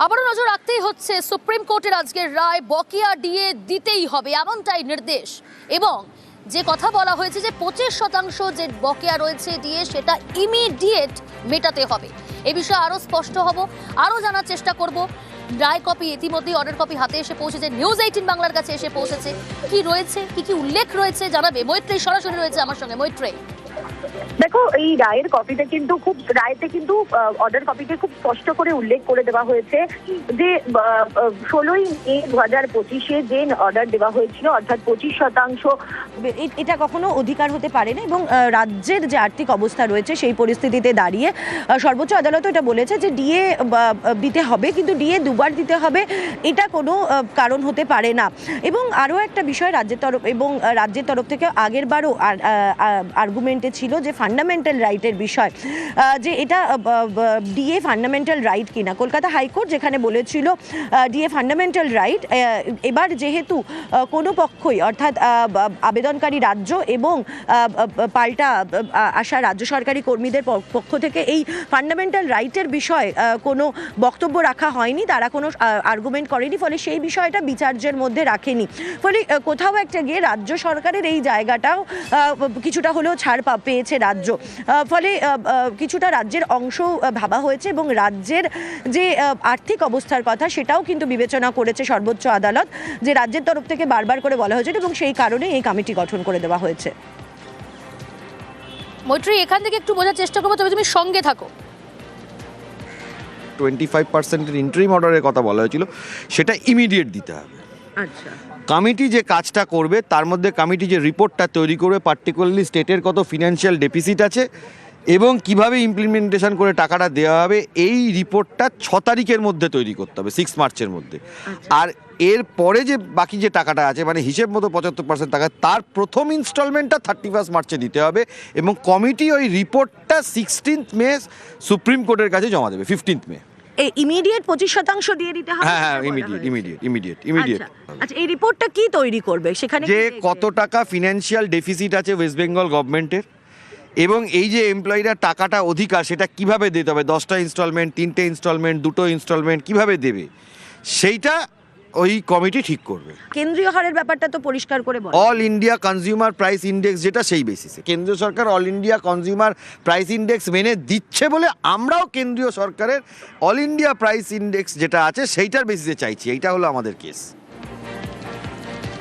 আবারও নজর রাখতেই হচ্ছে সুপ্রিম কোর্টের আজকের রায়, বকেয়া ডিএ দিতেই হবে এমনটাই নির্দেশ। এবং যে কথা বলা হয়েছে যে 25% যে বকেয়া রয়েছে ডিএ সেটা ইমিডিয়েট মেটাতে হবে। এ বিষয়ে আরো স্পষ্ট হব, আরো জানার চেষ্টা করব। রায় কপি ইতিমধ্যেই অর্ডার কপি হাতে এসে পৌঁছেছে, নিউজ 18 বাংলার কাছে এসে পৌঁছেছে। কি রয়েছে, কি উল্লেখ রয়েছে জানাবে মৈত্রেয়ী সরাসরি রয়েছে আমার সঙ্গে। মৈত্রেয়ী, দেখো, এই রায়ের কপিতে কিন্তু অর্ডার কপিতে খুব স্পষ্ট করে উল্লেখ করে দেওয়া হয়েছে যে 16ই মে 2025-এ যে অর্ডার দেওয়া হয়েছিল, অর্থাৎ 25%, এটা কখনো অধিকার হতে পারে না। এবং রাজ্যের যে আর্থিক অবস্থা রয়েছে সেই পরিস্থিতিতে দাঁড়িয়ে সর্বোচ্চ আদালত এটা বলেছে যে ডিএ দিতে হবে, কিন্তু ডিএ দুবার দিতে হবে এটা কোনো কারণ হতে পারে না। এবং আরও একটা বিষয় রাজ্যের তরফ থেকে আগের বারও আর্গুমেন্টে ছিল যে ফান্ডামেন্টাল রাইটের বিষয়, যে এটা ডিএ ফান্ডামেন্টাল রাইট কিনা। কলকাতা হাইকোর্ট যেখানে বলেছিল ডিএ ফান্ডামেন্টাল রাইট, এবার যেহেতু কোনো পক্ষই অর্থাৎ আবেদনকারী রাজ্য এবং পাল্টা আসা রাজ্য সরকারি কর্মীদের পক্ষ থেকে এই ফান্ডামেন্টাল রাইটের বিষয়ে কোনো বক্তব্য রাখা হয়নি, তারা কোনো আর্গুমেন্ট করেনি, ফলে সেই বিষয়টা বিচার্যের মধ্যে রাখেনি। ফলে কোথাও একটা গিয়ে রাজ্য সরকারের এই জায়গাটাও কিছুটা হলেও ছাড় পেয়েছে রাজ্য। ফলে কিছুটা রাজ্যের অংশ ভাবা হয়েছে এবং রাজ্যের যে আর্থিক অবস্থার কথা সেটাও কিন্তু বিবেচনা করেছে সর্বোচ্চ আদালত, যে রাজ্যের তরফ থেকে বারবার করে বলা হয়েছে এবং সেই কারণে এই কমিটি গঠন করে দেওয়া হয়েছে। মৈত্রেয়ী, এখান থেকে একটু বোঝার চেষ্টা করবো, তবে তুমি সঙ্গে থাকো। 25% ইন্টারিম অর্ডারের কথা বলা হয়েছিল, সেটা ইমিডিয়েট দিতে হবে। আচ্ছা, কমিটি যে কাজটা করবে তার মধ্যে কমিটি যে রিপোর্টটা তৈরি করবে, পার্টিকুলারলি স্টেটের কত ফিনান্সিয়াল ডেফিসিট আছে এবং কিভাবে ইমপ্লিমেন্টেশন করে টাকাটা দেওয়া হবে, এই রিপোর্টটা 6 তারিখের মধ্যে তৈরি করতে হবে, 6 মার্চের মধ্যে। আর এর পরে যে বাকি যে টাকাটা আছে, মানে হিসেব মতো 75% টাকা, তার প্রথম ইনস্টলমেন্টটা 31 মার্চে দিতে হবে এবং কমিটি ওই রিপোর্টটা 16 মে সুপ্রিম কোর্টের কাছে জমা দেবে, 15 মে। ইমিডিয়েট 25% দিয়ে দিতে হবে। হ্যাঁ, ইমিডিয়েট। আচ্ছা, এই রিপোর্টটা কি তৈরি করবে সেখানে, যে কত টাকা ফিনান্সিয়াল ডেফিসিট আছে ওয়েস্ট বেঙ্গল গভর্নমেন্টের এবং এই যে এমপ্লয়িরা টাকাটা অধিকার সেটা কিভাবে দিতে হবে, 10টা ইনস্টলমেন্ট, 3টে ইনস্টলমেন্ট, 2টো ইনস্টলমেন্ট কিভাবে দেবে, সেইটা ওই কমিটি ঠিক করবে। কেন্দ্রীয় হারের ব্যাপারটা তো পরিষ্কার করে বলে, all India consumer price index, যেটা সেই বেসিসে কেন্দ্রীয় সরকার all India consumer price index মেনে দিচ্ছে বলে আমরাও কেন্দ্রীয় সরকারের অল ইন্ডিয়া প্রাইস ইন্ডেক্স যেটা আছে সেইটার বেসিসে চাইছি। এইটা হলো আমাদের কেস।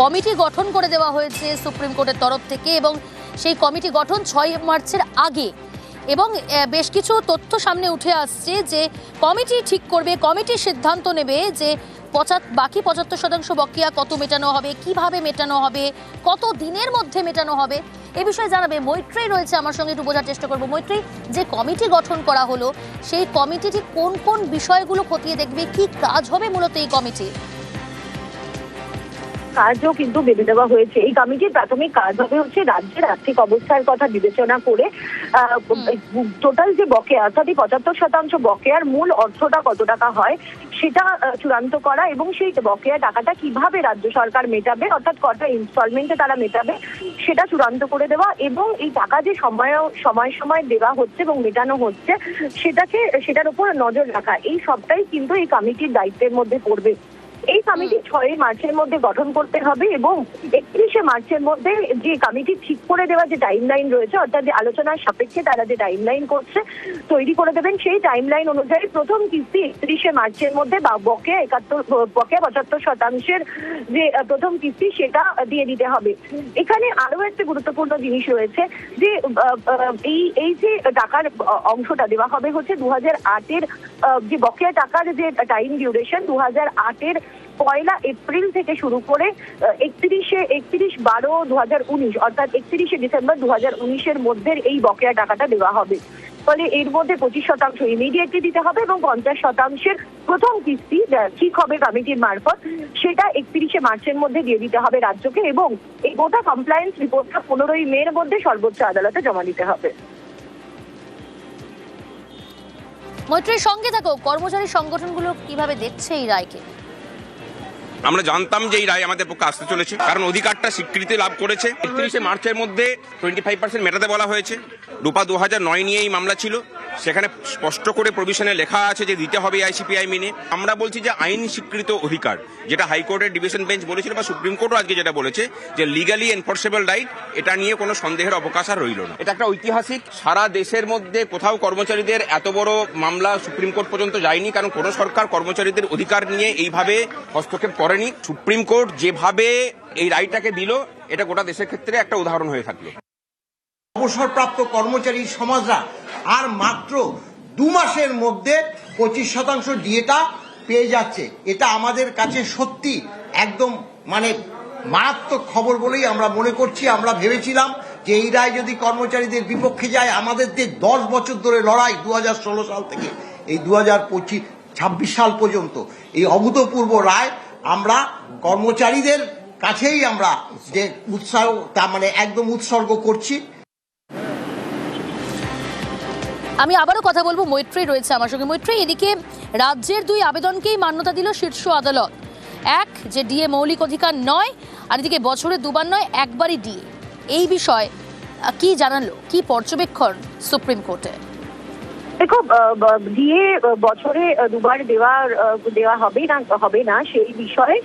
কমিটি গঠন করে দেওয়া হয়েছে সুপ্রিম কোর্টের তরফ থেকে এবং সেই কমিটি গঠন 6 মার্চের আগে। এবং বেশ কিছু তথ্য সামনে উঠে আসছে যে কমিটি ঠিক করবে, কমিটি সিদ্ধান্ত নেবে যে বাকি 75% বকেয়া কত মেটানো হবে, কিভাবে মেটানো হবে, কত দিনের মধ্যে মেটানো হবে, এ বিষয়ে জানাবে মৈত্রেয়ী রয়েছে আমার সঙ্গে। একটু বোঝার চেষ্টা করবো মৈত্রেয়ী, যে কমিটি গঠন করা হলো সেই কমিটিটি কোন কোন বিষয়গুলো খতিয়ে দেখবে, কি কাজ হবে মূলত এই কমিটি? কাজও কিন্তু বেঁধে দেওয়া হয়েছে। এই কমিটির প্রাথমিক কাজ হবে হচ্ছে রাজ্যের আর্থিক অবস্থার কথা বিবেচনা করে টোটাল যে বকেয়া, অর্থাৎ এই 75% বকেয়ার মূল অর্থটা কত টাকা হয় সেটা চূড়ান্ত করা এবং সেই বকেয়া টাকাটা কিভাবে রাজ্য সরকার মেটাবে, অর্থাৎ কটা ইনস্টলমেন্টে তারা মেটাবে সেটা চূড়ান্ত করে দেওয়া এবং এই টাকা যে সময় দেওয়া হচ্ছে এবং মেটানো হচ্ছে সেটার উপর নজর রাখা, এই সবটাই কিন্তু এই কমিটির দায়িত্বের মধ্যে পড়বে। এই কমিটি 6 মার্চের মধ্যে গঠন করতে হবে এবং 31 মার্চের মধ্যে যে কমিটি ঠিক করে দেওয়া যে টাইমলাইন রয়েছে, অর্থাৎ যে আলোচনার সাপেক্ষে তারা যে টাইমলাইন করছে তৈরি করে দেবেন, সেই টাইমলাইন অনুযায়ী প্রথম কিস্তি 31 মার্চের মধ্যে বকেয়া 75% যে প্রথম কিস্তি সেটা দিয়ে দিতে হবে। এখানে আরো একটা গুরুত্বপূর্ণ জিনিস রয়েছে যে এই যে টাকার অংশটা দেওয়া হবে হচ্ছে 2008-এর যে বকেয়া টাকার যে টাইম ডিউরেশন, 2008-এর 1 এপ্রিল থেকে শুরু করে 31/12/2019 অর্থাৎ 31 ডিসেম্বর 2019-এর মধ্যে এই বকেয়া টাকাটা দেওয়া হবে। ফলে এর মধ্যে 25% ইমিডিয়েটলি দিতে হবে এবং 50%-এর প্রথম কিস্তি ঠিক হবে কমিটির মারফত, সেটা 31 মার্চের মধ্যে দিয়ে দিতে হবে রাজ্যকে এবং এই গোটা কমপ্লায়েন্স রিপোর্টটা 15ই মের মধ্যে সর্বোচ্চ আদালতে জমা দিতে হবে। মৈত্রেয়ীর সঙ্গে থাকো, কর্মচারী সংগঠনগুলো কিভাবে দেখছে এই রায়কে? আমরা জানতাম যে এই রায় আমাদের পক্ষে আসতে চলেছে, কারণ অধিকারটা স্বীকৃতি লাভ করেছে। 31 মার্চের মধ্যে 25% মেটাতে বলা হয়েছে। রূপা 2009 নিয়ে এই মামলা ছিল, সেখানে স্পষ্ট করে প্রভিশনে লেখা আছে যে দিতে হবে আইসিপিআই মেনে। আমরা বলছি যে আইন স্বীকৃত অধিকার, যেটা হাইকোর্টের ডিভিশন বেঞ্চ বলেছিল বা সুপ্রিম কোর্টও আজকে যেটা বলেছে যে লিগালি এনফোর্সেবল রাইট, এটা নিয়ে কোনো সন্দেহের অবকাশ আর রইল না। এটা একটা ঐতিহাসিক, সারা দেশের মধ্যে কোথাও কর্মচারীদের এত বড় মামলা সুপ্রিম কোর্ট পর্যন্ত যায়নি, কারণ কোনো সরকার কর্মচারীদের অধিকার নিয়ে এইভাবে হস্তক্ষেপ করেনি। সুপ্রিম কোর্ট যেভাবে এই রায়টাকে দিল, এটা গোটা দেশের ক্ষেত্রে একটা উদাহরণ হয়ে থাকলো। অবসরপ্রাপ্ত কর্মচারী সমাজরা আর মাত্র 2 মাসের মধ্যে 25% ডিএটা পেয়ে যাচ্ছে। এটা আমাদের কাছে সত্যি একদম মারাত্মক খবর বলেই আমরা মনে করছি। আমরা ভেবেছিলাম যে এই রায় যদি কর্মচারীদের বিপক্ষে যায়, আমাদের যে 10 বছর ধরে লড়াই 2016 সাল থেকে এই 2026 সাল পর্যন্ত, এই অভূতপূর্ব রায় আমরা কর্মচারীদের কাছেই আমরা যে উৎসাহ একদম উৎসর্গ করছি। আমি আবারও কথা বলবো, মৈত্রী রয়েছে আমার সঙ্গে। মৈত্রী, এদিকে রাজ্যের 2 আবেদনকেই মান্যতা দিল শীর্ষ আদালত। এক, যে ডিএ মৌলিক অধিকার নয়, আর এদিকে বছরে 2 বার নয়, একবারই ডিএ। এই বিষয়ে কি জানালো, কি পর্যবেক্ষণ সুপ্রিম কোর্টে? দেখো, ডিএ বছরে 2 বার দেওয়া হবে না সেই বিষয়ে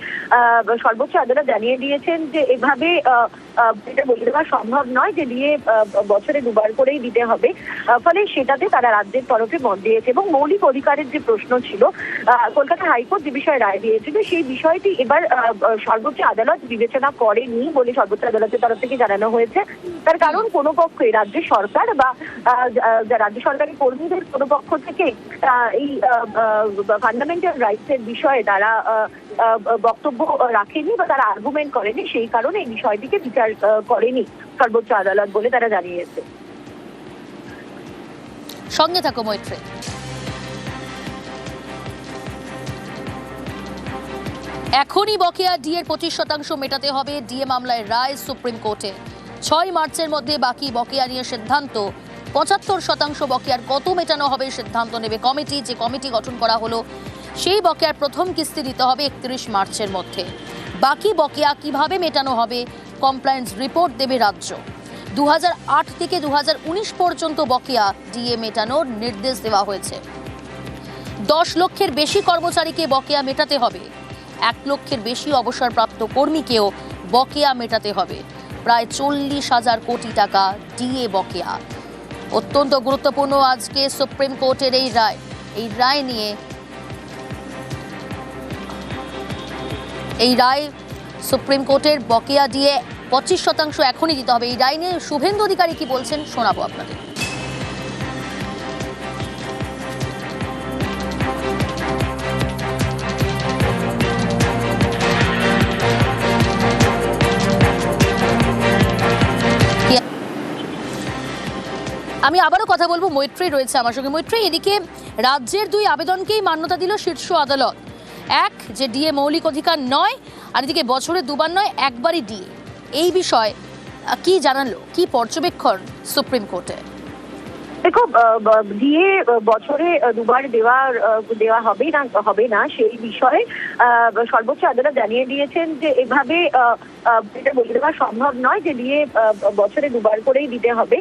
সর্বোচ্চ আদালত জানিয়ে দিয়েছেন যে এভাবে এটা বলে দেওয়া সম্ভব নয় যে ডিএ বছরে 2 বার করেই দিতে হবে। ফলে সেটাতে তারা রাজ্যের তরফে মত দিয়েছে এবং মৌলিক অধিকারের যে প্রশ্ন ছিল, কলকাতা হাইকোর্ট যে বিষয়ে রায় দিয়েছিল সেই বিষয়টি এবার সর্বোচ্চ আদালত বিবেচনা করেনি বলে সর্বোচ্চ আদালতের তরফ থেকে জানানো হয়েছে। তার কারণ কোনো পক্ষে রাজ্য সরকার বা রাজ্য সরকারি কর্মীদের কোনো পক্ষ থেকে এই ফান্ডামেন্টাল রাইটস এর বিষয়ে তারা বক্তব্য রাখেনি বা তারা আর্গুমেন্ট করেনি, সেই কারণে এই বিষয়টিকে বিচার করেনি সর্বোচ্চ আদালত বলে তারা জানিয়েছে। সঙ্গে থাকো মৈত্রী। এখনই বকেয়া ডিএর 25% মেটাতে হবে। ডিএ মামলায় রায় সুপ্রিম কোর্টে। 6 মার্চের মধ্যে বাকি বকেয়া নিয়ে সিদ্ধান্ত। 75% বকেয়ার কত মেটানো হবে সিদ্ধান্ত নেবে কমিটি। যে কমিটি গঠন করা হলো, সেই বকেয়ার প্রথম কিস্তি দিতে হবে 31 মার্চের মধ্যে। বাকি বকেয়া কিভাবে মেটানো হবে, কমপ্লায়েন্স রিপোর্ট দেবে রাজ্য। 2008 থেকে 2019 পর্যন্ত বকেয়া ডিএ মেটানোর নির্দেশ দেওয়া হয়েছে। 10 লক্ষের বেশি কর্মচারীকে বকেয়া মেটাতে হবে। 1 লক্ষের বেশি অবসরপ্রাপ্ত কর্মীকেও বকেয়া মেটাতে হবে। প্রায় 40,000 কোটি টাকা ডিএ বকেয়া। অত্যন্ত গুরুত্বপূর্ণ আজকে সুপ্রিম কোর্টের এই রায়। এই রায় সুপ্রিম কোর্টের বকেয়া দিয়ে 25% এখনই দিতে হবে। এই রায় নিয়ে শুভেন্দু অধিকারী কি বলছেন শোনাবো আপনাদের। আমি আবারও কথা বলবো, মৈত্রী রয়েছে আমার সঙ্গে। মৈত্রী, এদিকে রাজ্যের 2 আবেদনকেই মান্যতা দিল শীর্ষ আদালত। এক, যে ডিএ মৌলিক অধিকার নয়, আর এদিকে বছরে 2 বার নয়, একবারই ডিএ। এই বিষয়ে কি জানালো, কি পর্যবেক্ষণ সুপ্রিম কোর্টে? দেখো, ডিএ বছরে 2 বার দেওয়া হবে না সেই বিষয়ে সর্বোচ্চ আদালত জানিয়ে দিয়েছেন যে এভাবে এটা বলে দেওয়া সম্ভব নয় যে ডিএ বছরে 2 বার করেই দিতে হবে।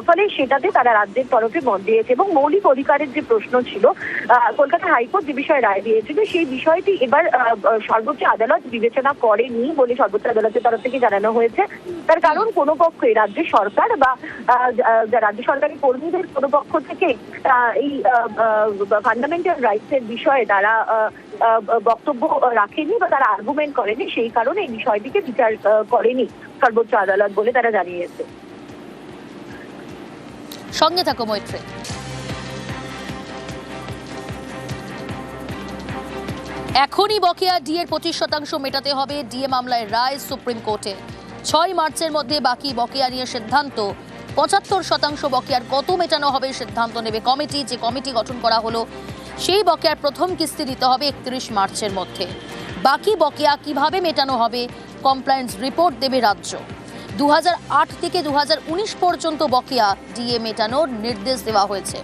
ফলে সেটাতে তারা রাজ্যের তরফে মত দিয়েছে এবং মৌলিক অধিকারের যে প্রশ্ন ছিল, কলকাতা হাইকোর্ট যে বিষয়ে রায় দিয়েছিল সেই বিষয়টি এবার সর্বোচ্চ আদালত বিবেচনা করেনি বলে সর্বোচ্চ আদালতের তরফ থেকে জানানো হয়েছে। তার কারণ কোনো পক্ষে রাজ্য সরকার বা রাজ্য সরকারি কর্মীদের কোনো পক্ষ থেকে এই ফান্ডামেন্টাল রাইটস এর বিষয়ে তারা বক্তব্য রাখেনি বা তারা আর্গুমেন্ট করেনি, সেই কারণে এই বিষয়টিকে বিচার করেনি সর্বোচ্চ আদালত বলে তারা জানিয়েছে। সঙ্গে থাকো মৈত্রী। এখনই বকেয়া ডিএর 25% মেটাতে হবে। ডিএ মামলায় রায় সুপ্রিম কোর্টে। 6 মার্চের মধ্যে বাকি বকেয়া নিয়ে সিদ্ধান্ত। 75% বকেয়ার কত মেটানো হবে সিদ্ধান্ত নেবে কমিটি। যে কমিটি গঠন করা হলো, সেই বকেয়ার প্রথম কিস্তি দিতে হবে 31 মার্চের মধ্যে। বাকি বকেয়া কিভাবে মেটানো হবে, কমপ্লায়েন্স রিপোর্ট দেবে রাজ্য। 2008 থেকে 2019 পর্যন্ত বকেয়া ডিএ মেটানোর নির্দেশ দেওয়া হয়েছে।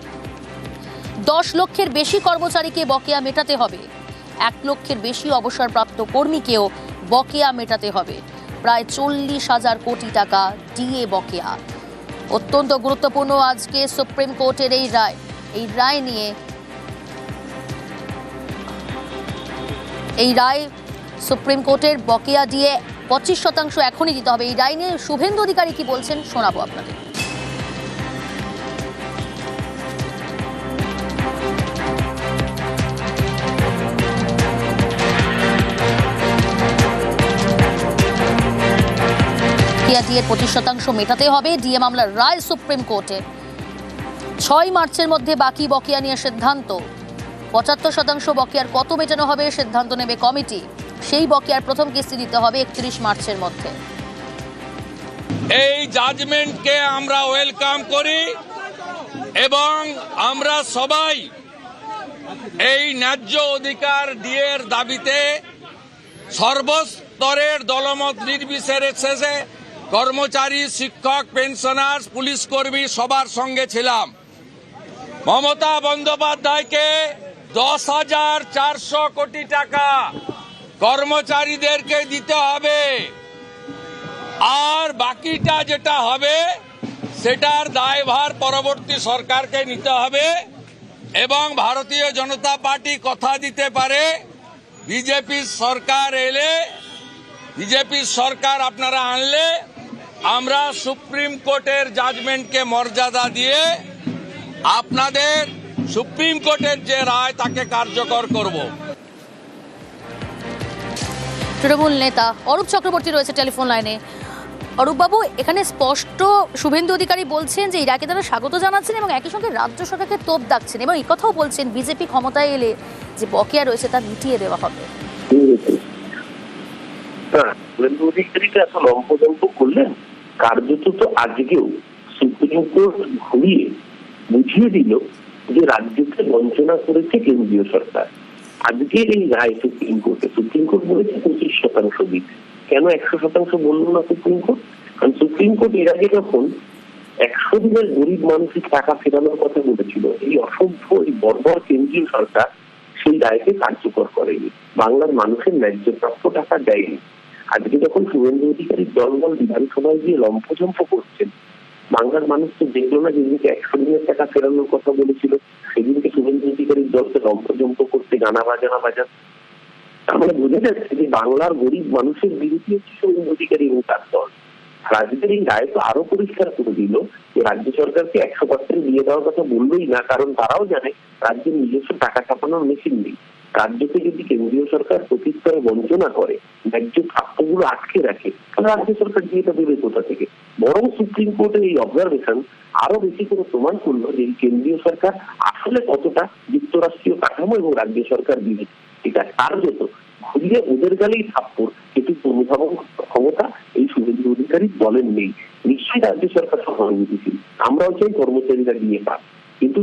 10 লক্ষের বেশি কর্মচারীকে বকেয়া মেটাতে হবে। 1 লক্ষের বেশি অবসরপ্রাপ্ত কর্মীকেও বকেয়া মেটাতে হবে। প্রায় 40,000 কোটি টাকা ডিএ বকেয়া। অত্যন্ত গুরুত্বপূর্ণ আজকে সুপ্রিম কোর্টের এই রায়। এই রায় নিয়ে, এই রায় সুপ্রিম কোর্টের বকেয়া দিয়ে 25% এখনই দিতে হবে, এই রায় নিয়ে শুভেন্দু অধিকারী কি বলছেন শোনাবো আপনাদের। বকেয়া দিয়ে 25% মেটাতে হবে, ডিএ মামলার রায় সুপ্রিম কোর্টে। 6 মার্চের মধ্যে বাকি বকেয়া নিয়ে সিদ্ধান্ত। 75% বকেয়ার কত মেটানো হবে সিদ্ধান্ত নেবে কমিটি। সেই বকেয়ার প্রথম কিস্তি দিতে হবে 31 মার্চের মধ্যে। এই জাজমেন্টকে আমরা ওয়েলকাম করি এবং আমরা সবাই এই ন্যায্য অধিকার ডিএর দাবিতে সর্বস্তরের দলমত নির্বিশেষে কর্মচারী, শিক্ষক, পেনশনার, পুলিশ কর্মী সবার সঙ্গে ছিলাম। মমতা বন্দ্যোপাধ্যায়কে 10,400 কোটি টাকা কর্মচারীদেরকে দিতে হবে, আর বাকিটা যেটা হবে সেটার দায়ভার পরবর্তী সরকারকে নিতে হবে। এবং ভারতীয় জনতা পার্টি কথা দিতে পারে, বিজেপি সরকার এলে, বিজেপি সরকার আপনারা আনলে আমরা সুপ্রিম কোর্টের জাজমেন্টকে মর্যাদা দিয়ে আপনাদের সুপ্রিম কোর্টের যে রায় তাকে কার্যকর করব। তৃণমূল নেতা অরূপ চক্রবর্তী রয়েছে টেলিফোন লাইনে। অরূপবাবু, এখানে স্পষ্ট শুভেন্দু অধিকারী বলছেন যে ইরাকে তারা স্বাগত জানাচ্ছেন এবং একই সঙ্গে রাজ্য সরকারকে তোপ দাগছেন এবং এই কথাও বলছেন বিজেপি ক্ষমতায় এলে যে বকেয়া রয়েছে তা মিটিয়ে দেওয়া হবে। শুভেন্দু অধিকারীকে এত লম্পজম্প করলেন, কার্যত তো আজকেও সুপ্রিম কোর্ট ঘুরিয়ে বুঝিয়ে দিল যে রাজ্যকে বঞ্চনা করেছে কেন্দ্রীয় সরকার। আজকের এই রায় সুপ্রিম কোর্ট বলেছে 25% দিতে। কেন 100% বললো না সুপ্রিম কোর্ট? কারণ সুপ্রিম কোর্ট এর আগে যখন 100 দিনের গরিব মানুষের টাকা ফেরানোর কথা বলেছিল, এই অসভ্য, এই বর্বর কেন্দ্রীয় সরকার সেই রায়কে কার্যকর করেনি, বাংলার মানুষের ন্যায্য প্রাপ্য টাকা দেয়নি। আজকে যখন শুভেন্দু অধিকারীর দলবল বিধানসভায় গিয়ে লম্পজম্প করছেন, বাংলার মানুষ তো দেখলো না যেদিনকে 100 দিনের টাকা ফেরানোর কথা বলেছিল সেদিনকে শুভেন্দু অধিকারীর দলকে লম্পজম্প করতে গানা বাজানা বাজান। তার মানে বোঝা যাচ্ছে যে বাংলার গরিব মানুষের বিরোধী হচ্ছে শুভেন্দু অধিকারী এবং তার দল। রাজ্যের এই রায় তো আরো পরিষ্কার করে দিল যে রাজ্য সরকারকে 100% দিয়ে দেওয়ার কথা বললোই না, কারণ তারাও জানে রাজ্যের নিজস্ব টাকা ছাপানোর মেশিন নেই। রাজ্যকে যদি কেন্দ্রীয় সরকার প্রতিস্তরে বঞ্চনা করে, ন্যায্য প্রাপ্যগুলো আটকে রাখে, তাহলে রাজ্য সরকার দিয়ে দেবে কোথা থেকে? বরং সুপ্রিম কোর্টের এই অবজারভেশন আরো বেশি করে প্রমাণ করলো যে এই কেন্দ্রীয় সরকার আসলে কতটা যুক্তরাষ্ট্রীয় কাঠামো এবং রাজ্য সরকার বিরোধী। এটা কার্যত ঘুরিয়ে ওদের গালেই থাপ্পড়, এটি অনুধাবন ক্ষমতা এই শুভেন্দু অধিকারী দলের নেই। নিশ্চয়ই রাজ্য সরকার সহানুভূতিশীল, আমরাও চাই কর্মচারীরা দিয়ে পাক, কিন্তু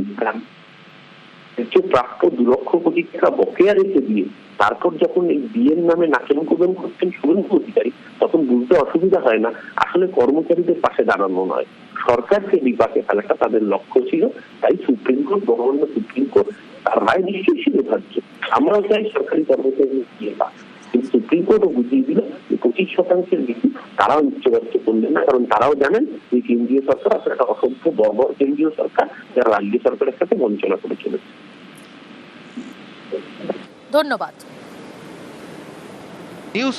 প্রাপ্য 2 লক্ষ কোটি টাকা বকেয়া রেখে দিয়ে তারপর যখন এই বিয়ের নামে নাচন কোদন করছেন শুভেন্দু অধিকারী, তখন বুঝতে অসুবিধা হয় না আসলে কর্মচারীদের পাশে দাঁড়ানো নয়, সরকারকে বিপাকে ফেলাটা তাদের লক্ষ্য ছিল। তাই সুপ্রিম কোর্ট, বঙ্গবন্ধ সুপ্রিম কোর্ট তার রায় নিশ্চয়ই শিরোধার্য। আমরাও চাই সরকারি কর্মচারী দিয়ে পাক, কিন্তু সুপ্রিম কোর্টও বুঝিয়ে দিল যে 25% বেশি তারাও উচ্চবাচ্য করলেন না, কারণ তারাও জানেন যে কেন্দ্রীয় সরকার আসলে একটা অসভ্য বর্বর কেন্দ্রীয় সরকার যারা রাজ্য সরকারের সাথে বঞ্চনা করে চলেছে। ধন্যবাদ। নিউজ